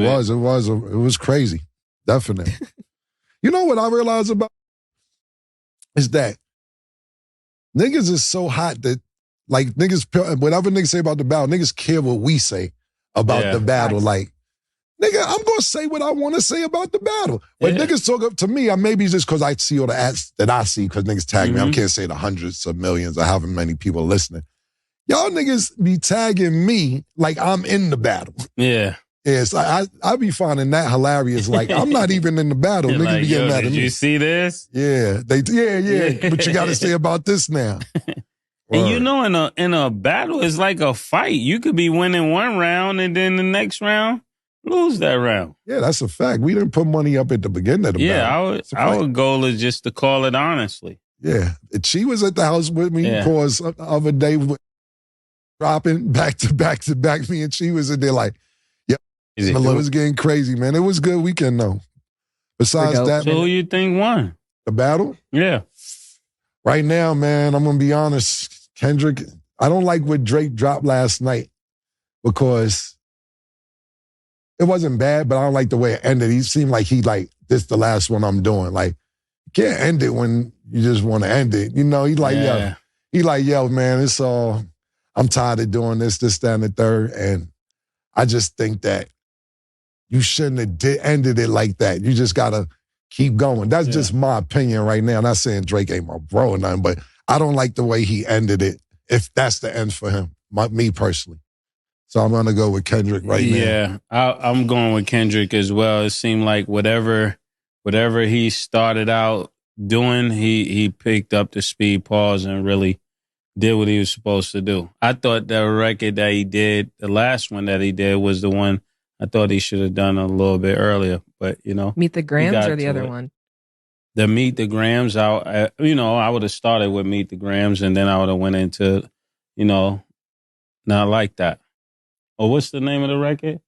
It was crazy. Definitely. You know what I realized about is that niggas is so hot that, like, niggas, whatever niggas say about the battle, niggas care what we say about the battle. Like, nigga, I'm going to say what I want to say about the battle. When niggas talk up to me, maybe it's just because I see all the ads that I see because niggas tag me. I can't say the hundreds of millions or however many people listening. Y'all niggas be tagging me like I'm in the battle. Yeah. Yes, I be finding that hilarious. Like, I'm not even in the battle. Niggas like, be getting mad at me. Did you see this? Yeah. Yeah. But you got to say about this now. And you know, in a battle, it's like a fight. You could be winning one round and then the next round, lose that round. Yeah, that's a fact. We didn't put money up at the beginning of the battle. Our goal is just to call it honestly. Yeah. She was at the house with me because the other day, dropping back to back, me and she was in there like, yep, it was getting crazy, man. It was a good weekend, though. Besides that. So who you think won? The battle? Yeah. Right now, man, I'm going to be honest. Kendrick, I don't like what Drake dropped last night because it wasn't bad, but I don't like the way it ended. He seemed like this is the last one I'm doing. Like, you can't end it when you just want to end it. You know, yo, man, it's all, I'm tired of doing this, that, and the third. And I just think that you shouldn't have ended it like that. You just got to keep going. That's just my opinion right now. I'm not saying Drake ain't my bro or nothing, but I don't like the way he ended it, if that's the end for him, me personally. So I'm going to go with Kendrick right now. Yeah, I'm going with Kendrick as well. It seemed like whatever he started out doing, he picked up the speed, pause, and really did what he was supposed to do. I thought the record that he did, the last one that he did, was the one I thought he should have done a little bit earlier. But, you know. Meet the Grams or the other one? The Meet the Grams, I would have started with Meet the Grams and then I would have went into, Not Like That. Or what's the name of the record?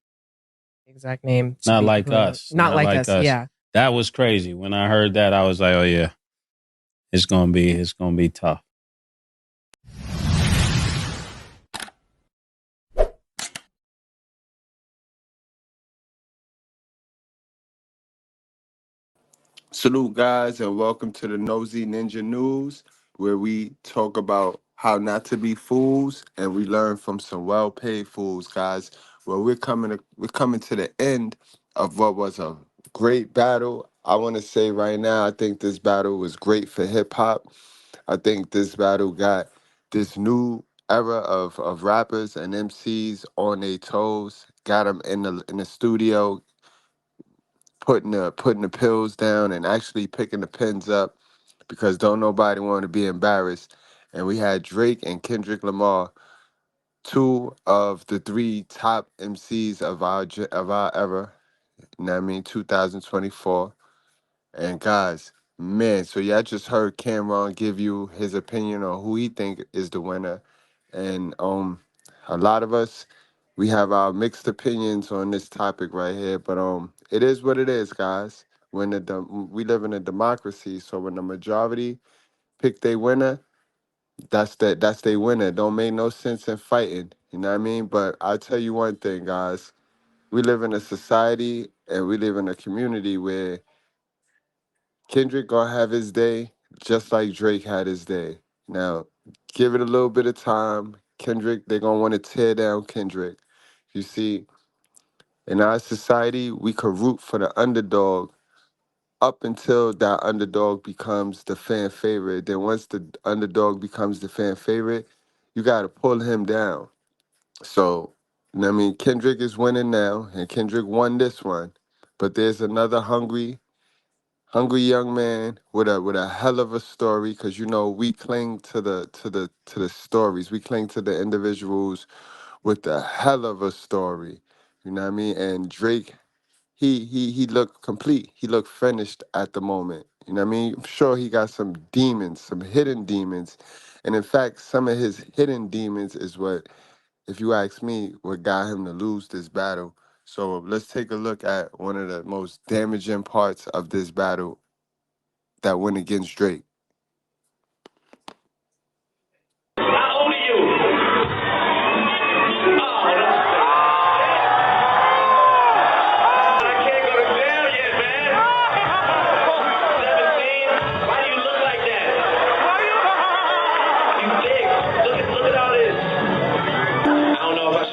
Exact name. Not Like Us. Not like us. Yeah. That was crazy. When I heard that, I was like, oh yeah, it's gonna be tough. Salute, guys, and welcome to the Nosy Ninja News, where we talk about how not to be fools, and we learn from some well-paid fools, guys. Well, we're coming to the end of what was a great battle. I want to say right now, I think this battle was great for hip hop. I think this battle got this new era of rappers and MCs on their toes, got them in the studio, putting the pills down and actually picking the pens up, because don't nobody want to be embarrassed. And we had Drake and Kendrick Lamar, two of the three top MCs of our era. You know what I mean? 2024. And guys, man, so y'all just heard Cameron give you his opinion on who he think is the winner. And a lot of us, we have our mixed opinions on this topic right here, but it is what it is, guys. We live in a democracy, so when the majority pick their winner, that's their winner. Don't make no sense in fighting, you know what I mean? But I tell you one thing, guys, we live in a society and we live in a community where Kendrick gonna have his day just like Drake had his day. Now, give it a little bit of time. Kendrick, they're gonna want to tear down Kendrick. You see, in our society, we could root for the underdog up until that underdog becomes the fan favorite. Then once the underdog becomes the fan favorite, you gotta pull him down. So, I mean, Kendrick is winning now, and Kendrick won this one. But there's another hungry young man with a hell of a story, because we cling to the stories. We cling to the individuals with a hell of a story. You know what I mean? And Drake, he looked complete. He looked finished at the moment. You know what I mean? I'm sure he got some demons, some hidden demons. And in fact, some of his hidden demons is what, if you ask me, what got him to lose this battle. So let's take a look at one of the most damaging parts of this battle that went against Drake.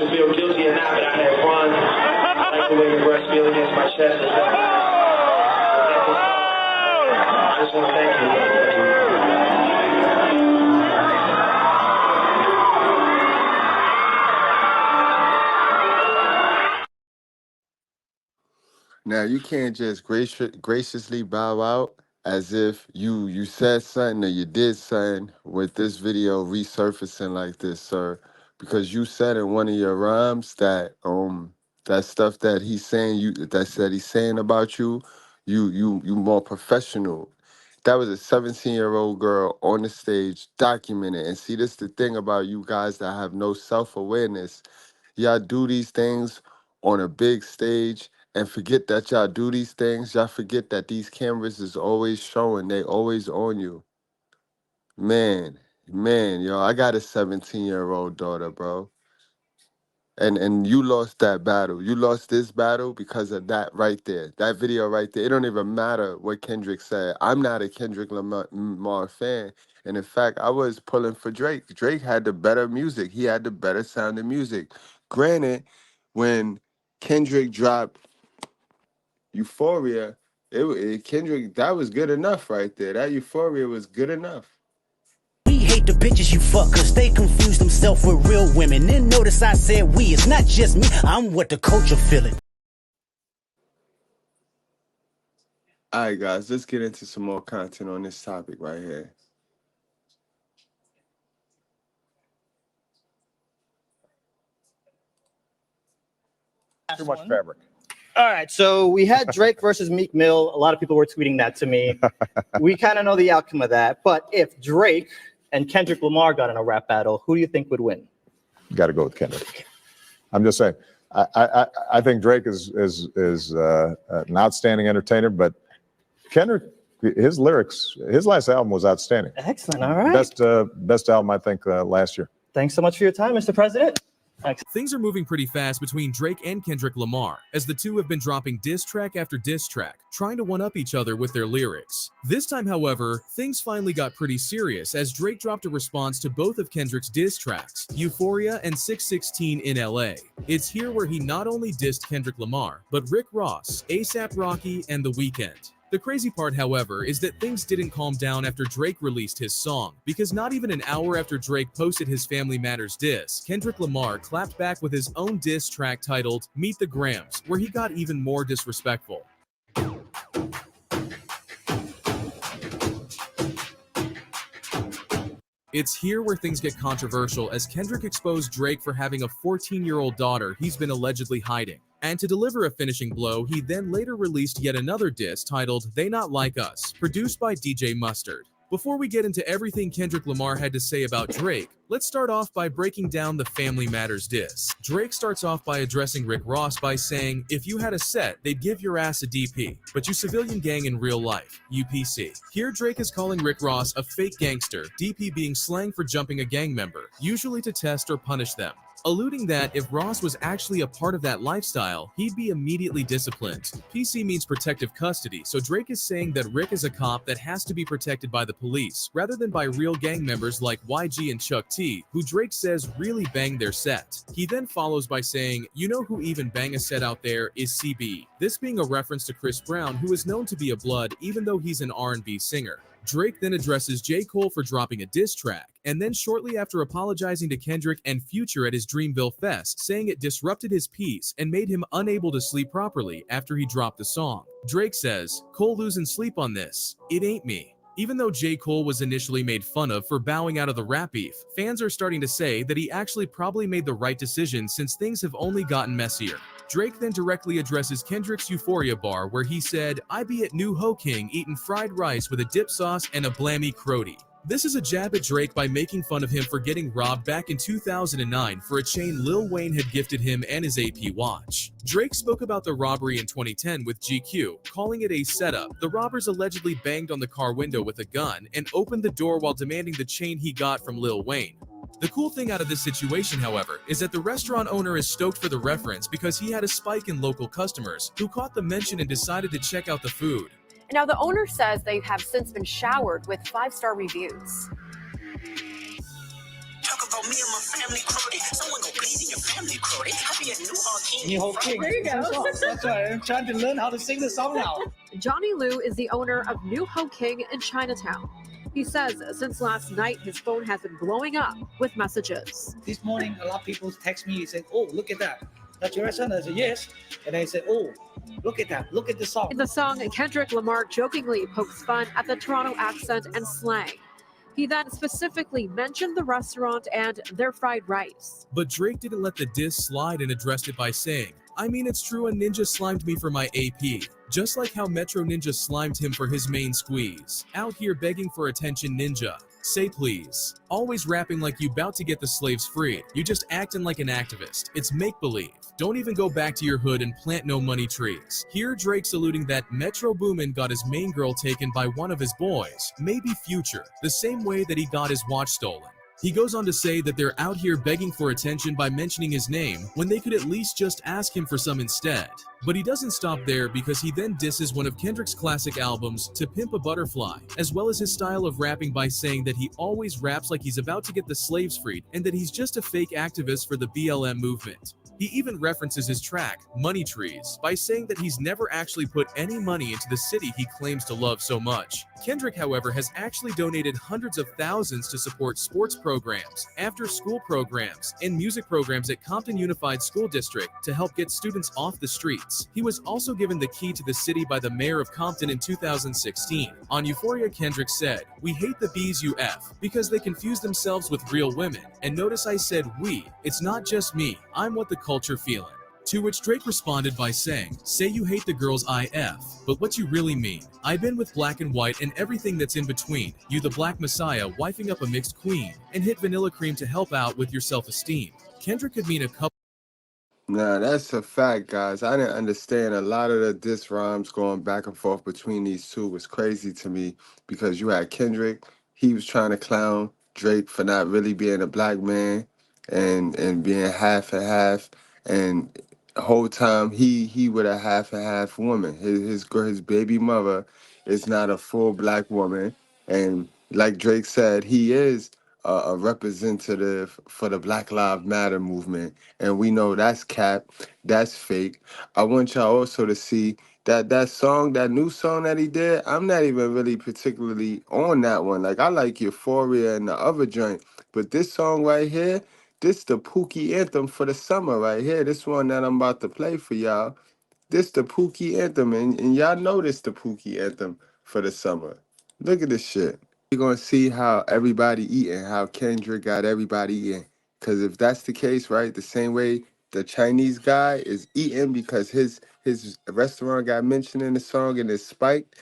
to feel guilty or not, but I had fun. I like the way the breast feel against my chest and stuff. I just want to thank you. Now you can't just graciously bow out as if you said something or you did something with this video resurfacing like this, sir, because you said in one of your rhymes that that stuff that he's saying he's saying about you, you more professional. That was a 17-year-old girl on the stage documented. And see, this the thing about you guys that have no self-awareness. Y'all do these things on a big stage and forget that y'all do these things. Y'all forget that these cameras is always showing. They always on you. Man, yo, I got a 17-year-old daughter, bro. And you lost that battle. You lost this battle because of that right there. That video right there. It don't even matter what Kendrick said. I'm not a Kendrick Lamar fan. And in fact, I was pulling for Drake. Drake had the better music. He had the better sounding music. Granted, when Kendrick dropped Euphoria, Kendrick, that was good enough right there. That Euphoria was good enough. We hate the bitches you fuck cause they confuse themselves with real women. Then notice I said we, it's not just me, I'm what the culture feeling. All right, guys, let's get into some more content on this topic right here. Too much fabric. All right, so we had Drake versus Meek Mill. A lot of people were tweeting that to me. We kind of know the outcome of that. But if Drake and Kendrick Lamar got in a rap battle, who do you think would win? You got to go with Kendrick. I'm just saying. I think Drake is an outstanding entertainer, but Kendrick, his lyrics, his last album was outstanding. Excellent. All right. Best album I think last year. Thanks so much for your time, Mr. President. Things are moving pretty fast between Drake and Kendrick Lamar, as the two have been dropping diss track after diss track, trying to one-up each other with their lyrics. This time, however, things finally got pretty serious as Drake dropped a response to both of Kendrick's diss tracks, Euphoria and 616 in LA. It's here where he not only dissed Kendrick Lamar, but Rick Ross, A$AP Rocky, and The Weeknd. The crazy part, however, is that things didn't calm down after Drake released his song, because not even an hour after Drake posted his Family Matters diss, Kendrick Lamar clapped back with his own diss track titled Meet the Grams, where he got even more disrespectful. It's here where things get controversial as Kendrick exposed Drake for having a 14-year-old daughter he's been allegedly hiding. And to deliver a finishing blow, he then later released yet another diss titled They Not Like Us, produced by DJ Mustard. Before we get into everything Kendrick Lamar had to say about Drake, let's start off by breaking down the Family Matters diss. Drake starts off by addressing Rick Ross by saying, if you had a set, they'd give your ass a DP, but you civilian gang in real life, UPC. Here Drake is calling Rick Ross a fake gangster, DP being slang for jumping a gang member, usually to test or punish them. Alluding that if Ross was actually a part of that lifestyle, he'd be immediately disciplined. PC means protective custody, so Drake is saying that Rick is a cop that has to be protected by the police, rather than by real gang members like YG and Chuck T, who Drake says really banged their set. He then follows by saying, you know who even bang a set out there is CB. This being a reference to Chris Brown, who is known to be a blood even though he's an R&B singer. Drake then addresses J. Cole for dropping a diss track, and then shortly after apologizing to Kendrick and Future at his Dreamville Fest, saying it disrupted his peace and made him unable to sleep properly after he dropped the song. Drake says, Cole losing sleep on this. It ain't me. Even though J. Cole was initially made fun of for bowing out of the rap beef, fans are starting to say that he actually probably made the right decision since things have only gotten messier. Drake then directly addresses Kendrick's Euphoria bar where he said, I be at New Ho King eating fried rice with a dip sauce and a blammy crody. This is a jab at Drake by making fun of him for getting robbed back in 2009 for a chain Lil Wayne had gifted him and his AP watch. Drake spoke about the robbery in 2010 with GQ, calling it a setup. The robbers allegedly banged on the car window with a gun and opened the door while demanding the chain he got from Lil Wayne. The cool thing out of this situation, however, is that the restaurant owner is stoked for the reference because he had a spike in local customers who caught the mention and decided to check out the food. Now, the owner says they have since been showered with 5-star reviews. about me and my family, Crody. Someone go bleed in your family, Crody. I'll be a new King. New King. There you go. That's right. I'm trying to learn how to sing the song now. Johnny Liu is the owner of New Ho King in Chinatown. He says since last night, his phone has been blowing up with messages. This morning, a lot of people text me saying, oh, look at that. That's your son? I said, yes. And I said, oh, look at that. Look at the song. In the song, Kendrick Lamar jokingly pokes fun at the Toronto accent and slang. He then specifically mentioned the restaurant and their fried rice. But Drake didn't let the diss slide and addressed it by saying, I mean, it's true a ninja slimed me for my AP, just like how Metro Ninja slimed him for his main squeeze. Out here begging for attention, Ninja. Say please. Always rapping like you bout to get the slaves free. You just acting like an activist. It's make-believe. Don't even go back to your hood and plant no money trees. Here Drake saluting that Metro Boomin got his main girl taken by one of his boys, maybe Future, the same way that he got his watch stolen. He goes on to say that they're out here begging for attention by mentioning his name when they could at least just ask him for some instead. But he doesn't stop there because he then disses one of Kendrick's classic albums, To Pimp a Butterfly, as well as his style of rapping by saying that he always raps like he's about to get the slaves freed and that he's just a fake activist for the BLM movement. He even references his track, Money Trees, by saying that he's never actually put any money into the city he claims to love so much. Kendrick, however, has actually donated hundreds of thousands to support sports programs, after-school programs, and music programs at Compton Unified School District to help get students off the streets. He was also given the key to the city by the mayor of Compton in 2016. On Euphoria, Kendrick said, "We hate the B's you F because they confuse themselves with real women. And notice I said we. It's not just me. I'm what the culture feeling." To which Drake responded by saying, "Say you hate the girls IF, but what you really mean? I've been with black and white and everything that's in between. You the black messiah wifing up a mixed queen, and hit Vanilla Cream to help out with your self-esteem." Kendrick could mean a couple. Nah, that's a fact, guys. I didn't understand a lot of the diss rhymes going back and forth between these two was crazy to me because you had Kendrick, he was trying to clown Drake for not really being a black man and being half and half, and the whole time he with a half and half woman. His baby mother is not a full black woman, and like Drake said, he is a representative for the Black Lives Matter movement, and we know that's cap, that's fake. I want y'all also to see that song, that new song that he did. I'm not even really particularly on that one. Like I like Euphoria and the other joint, but this song right here, this the Pookie anthem for the summer right here. This one that I'm about to play for y'all. This the Pookie anthem, and y'all know this the Pookie anthem for the summer. Look at this shit. We're gonna see how everybody eating, how Kendrick got everybody eating. Cause if that's the case, right, the same way the Chinese guy is eating because his restaurant got mentioned in the song and it's spiked.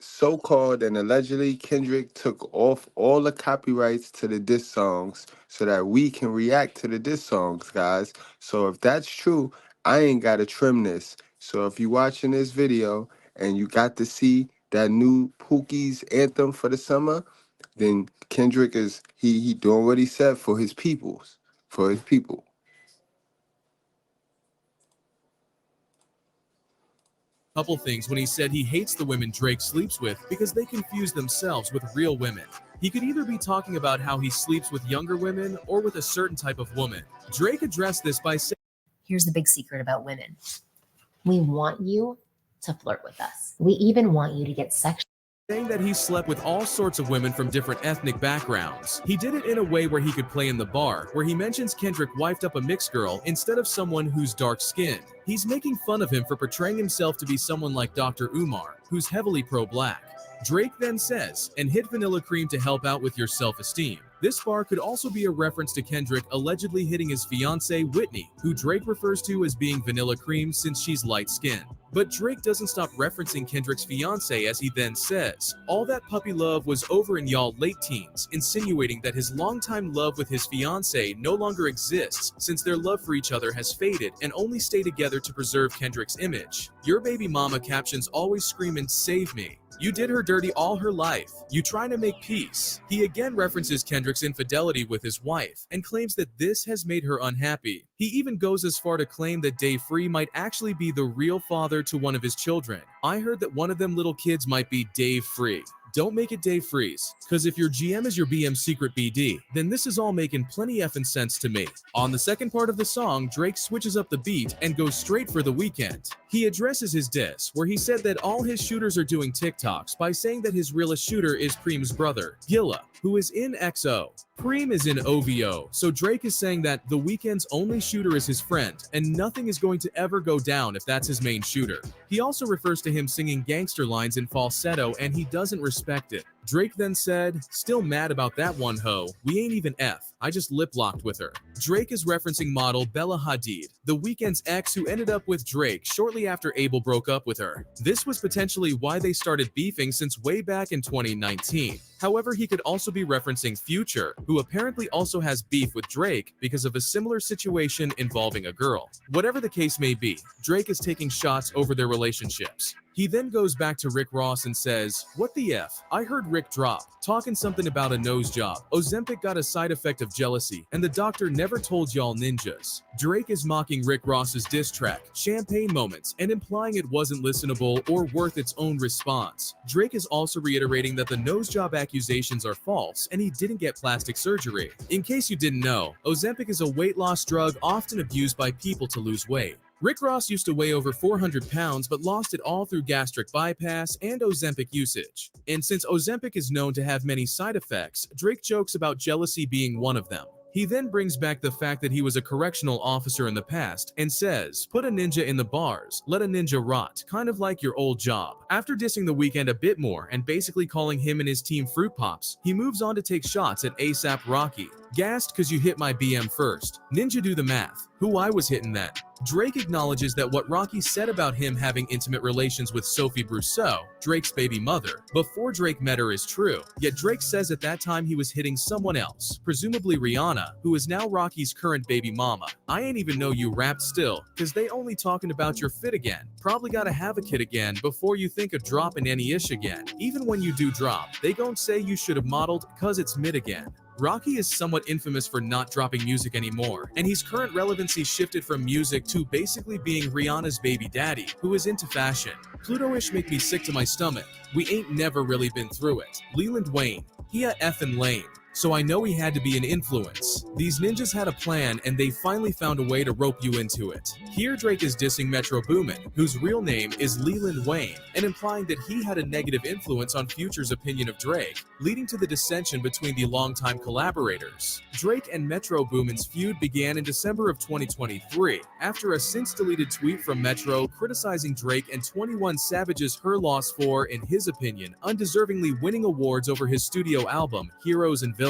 So-called and allegedly Kendrick took off all the copyrights to the diss songs so that we can react to the diss songs, guys. So if that's true, I ain't gotta trim this. So if you watching this video and you got to see that new Pookie's anthem for the summer, then Kendrick is he doing what he said for his peoples, for his people. Couple things when he said he hates the women Drake sleeps with because they confuse themselves with real women. He could either be talking about how he sleeps with younger women or with a certain type of woman. Drake addressed this by saying, "Here's the big secret about women. We want you to flirt with us. We even want you to get sexual." Saying that he slept with all sorts of women from different ethnic backgrounds. He did it in a way where he could play in the bar, where he mentions Kendrick wifed up a mixed girl instead of someone who's dark-skinned. He's making fun of him for portraying himself to be someone like Dr. Umar, who's heavily pro-black. Drake then says, "And hit Vanilla Cream to help out with your self-esteem." This bar could also be a reference to Kendrick allegedly hitting his fiancée Whitney, who Drake refers to as being Vanilla Cream since she's light-skinned. But Drake doesn't stop referencing Kendrick's fiancée as he then says, "All that puppy love was over in y'all late teens," insinuating that his longtime love with his fiancée no longer exists since their love for each other has faded and only stay together to preserve Kendrick's image. Your baby mama captions always screaming, "Save me." You did her dirty all her life. You trying to make peace. He again references Kendrick's infidelity with his wife and claims that this has made her unhappy. He even goes as far to claim that Dave Free might actually be the real father to one of his children. I heard that one of them little kids might be Dave Free. Don't make it Dave Freeze, cause if your GM is your BM's secret BD, then this is all making plenty effing sense to me. On the second part of the song, Drake switches up the beat and goes straight for The Weeknd. He addresses his diss, where he said that all his shooters are doing TikToks by saying that his realest shooter is Preem's brother, Gilla, who is in XO. Preem is in OVO, so Drake is saying that The Weeknd's only shooter is his friend, and nothing is going to ever go down if that's his main shooter. He also refers to him singing gangster lines in falsetto, and he doesn't respect it. Drake then said, "Still mad about that one hoe, we ain't even F, I just lip-locked with her." Drake is referencing model Bella Hadid, The Weeknd's ex who ended up with Drake shortly after Abel broke up with her. This was potentially why they started beefing since way back in 2019. However, he could also be referencing Future, who apparently also has beef with Drake because of a similar situation involving a girl. Whatever the case may be, Drake is taking shots over their relationships. He then goes back to Rick Ross and says, "What the F? I heard Rick drop, talking something about a nose job. Ozempic got a side effect of jealousy, and the doctor never told y'all ninjas." Drake is mocking Rick Ross's diss track, Champagne Moments, and implying it wasn't listenable or worth its own response. Drake is also reiterating that the nose job accusations are false and he didn't get plastic surgery. In case you didn't know, Ozempic is a weight loss drug often abused by people to lose weight. Rick Ross used to weigh over 400 pounds but lost it all through gastric bypass and Ozempic usage. And since Ozempic is known to have many side effects, Drake jokes about jealousy being one of them. He then brings back the fact that he was a correctional officer in the past and says, "Put a ninja in the bars, let a ninja rot, kind of like your old job." After dissing The Weeknd a bit more and basically calling him and his team fruit pops, he moves on to take shots at ASAP Rocky. "Gassed cause you hit my BM first. Ninja do the math. Who I was hitting then." Drake acknowledges that what Rocky said about him having intimate relations with Sophie Brousseau, Drake's baby mother, before Drake met her is true. Yet Drake says at that time he was hitting someone else, presumably Rihanna, who is now Rocky's current baby mama. "I ain't even know you rapped still, cause they only talking about your fit again. Probably gotta have a kid again before you think of dropping any ish again. Even when you do drop, they gon' say you should have modeled cause it's mid again." Rocky is somewhat infamous for not dropping music anymore, and his current relevancy shifted from music to basically being Rihanna's baby daddy, who is into fashion. "Pluto-ish make me sick to my stomach. We ain't never really been through it. Leland Wayne, he a effing lame. So I know he had to be an influence. These ninjas had a plan and they finally found a way to rope you into it." Here Drake is dissing Metro Boomin, whose real name is Leland Wayne, and implying that he had a negative influence on Future's opinion of Drake, leading to the dissension between the longtime collaborators. Drake and Metro Boomin's feud began in December of 2023, after a since-deleted tweet from Metro criticizing Drake and 21 Savage's Her Loss for, in his opinion, undeservingly winning awards over his studio album, Heroes and Villains.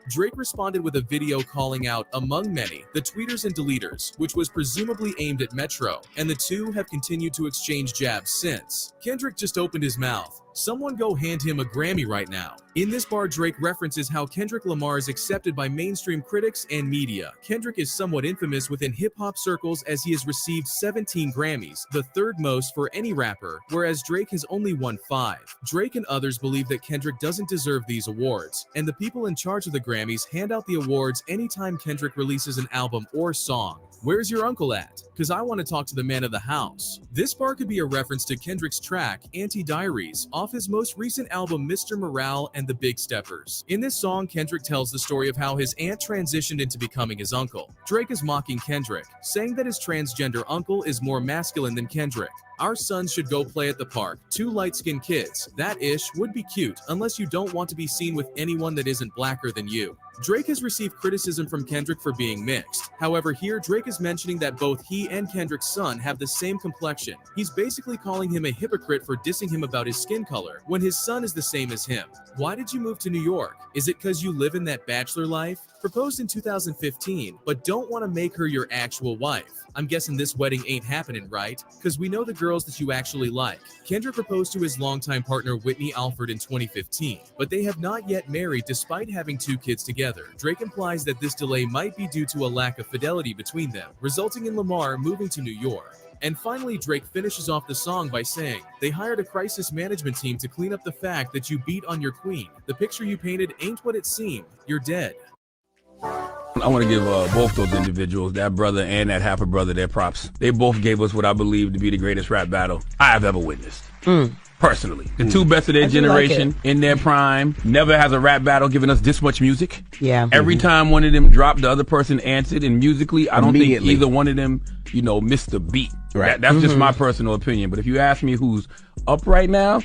Drake responded with a video calling out, among many, the tweeters and deleters, which was presumably aimed at Metro, and the two have continued to exchange jabs since. Kendrick just opened his mouth. Someone go hand him a Grammy right now. In this bar, Drake references how Kendrick Lamar is accepted by mainstream critics and media. Kendrick is somewhat infamous within hip-hop circles as he has received 17 Grammys, the third most for any rapper, whereas Drake has only won 5. Drake and others believe that Kendrick doesn't deserve these awards, and the people in charge of the Grammys hand out the awards anytime Kendrick releases an album or song. "Where's your uncle at? Cause I want to talk to the man of the house." This bar could be a reference to Kendrick's track, Anti-Diaries, off his most recent album Mr. Morale and the Big Steppers. In this song, Kendrick tells the story of how his aunt transitioned into becoming his uncle. Drake is mocking Kendrick, saying that his transgender uncle is more masculine than Kendrick. "Our sons should go play at the park. 2 light-skinned kids. That ish would be cute, unless you don't want to be seen with anyone that isn't blacker than you." Drake has received criticism from Kendrick for being mixed. However, here Drake is mentioning that both he and Kendrick's son have the same complexion. He's basically calling him a hypocrite for dissing him about his skin color, when his son is the same as him. "Why did you move to New York? Is it cause you live in that bachelor life? Proposed in 2015, but don't want to make her your actual wife. I'm guessing this wedding ain't happening, right? Cause we know the girls that you actually like." Kendrick proposed to his longtime partner Whitney Alford in 2015, but they have not yet married despite having 2 kids together. Drake implies that this delay might be due to a lack of fidelity between them, resulting in Lamar moving to New York. And finally, Drake finishes off the song by saying, "They hired a crisis management team to clean up the fact that you beat on your queen. The picture you painted ain't what it seemed. You're dead." I want to give both those individuals, that brother and that half-a-brother, their props. They both gave us what I believe to be the greatest rap battle I have ever witnessed. Personally, the two best of their generation in their prime. Never has a rap battle given us this much music. Yeah. Every time one of them dropped, the other person answered, and musically, I don't think either one of them, missed the beat. Right. That's just my personal opinion. But if you ask me who's up right now,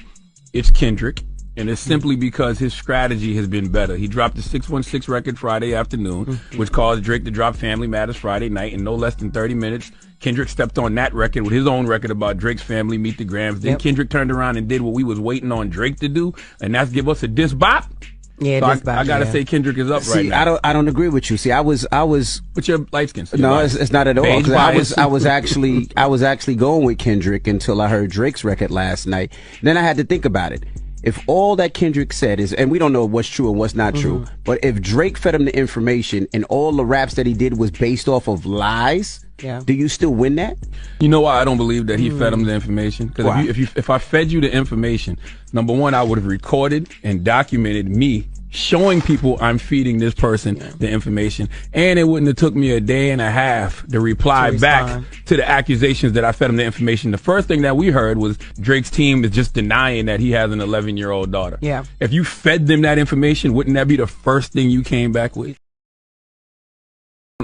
it's Kendrick. And it's simply because his strategy has been better. He dropped the 616 record Friday afternoon, which caused Drake to drop Family Matters Friday night in no less than 30 minutes. Kendrick stepped on that record with his own record about Drake's family, Meet the Grams. Then Kendrick turned around and did what we was waiting on Drake to do, and that's give us a diss bop. Yeah, so I gotta say Kendrick is up right now. I don't agree with you. See, I was. But you're light skinned. So no, it's not at all. I was actually going with Kendrick until I heard Drake's record last night. Then I had to think about it. If all that Kendrick said is, and we don't know what's true and what's not true, but if Drake fed him the information and all the raps that he did was based off of lies, do you still win that? You know why I don't believe that he fed him the information? Because if I fed you the information, number one, I would have recorded and documented me showing people I'm feeding this person the information, and it wouldn't have took me a day and a half to reply back to the accusations that I fed him the information. The first thing that we heard was Drake's team is just denying that he has an 11-year-old daughter. Yeah. If you fed them that information, wouldn't that be the first thing you came back with?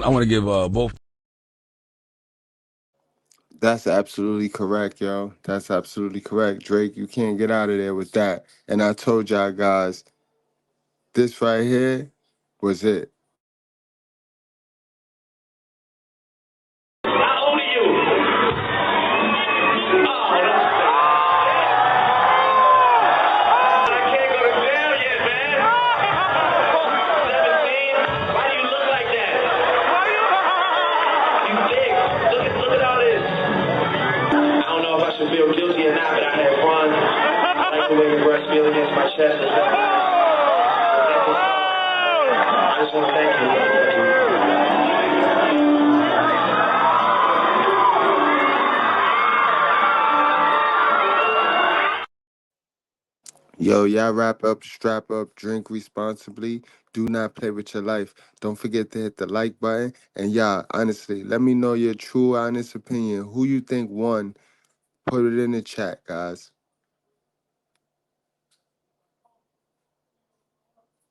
I want to give both. That's absolutely correct, yo. That's absolutely correct. Drake, you can't get out of there with that. And I told y'all guys, this right here was it. Feel guilty or not, but I had fun. I like the way your breath feel against my chest. I just want to thank you. Yo, y'all wrap up, strap up, drink responsibly. Do not play with your life. Don't forget to hit the like button. And y'all, honestly, let me know your true, honest opinion. Who you think won? Put it in the chat, guys.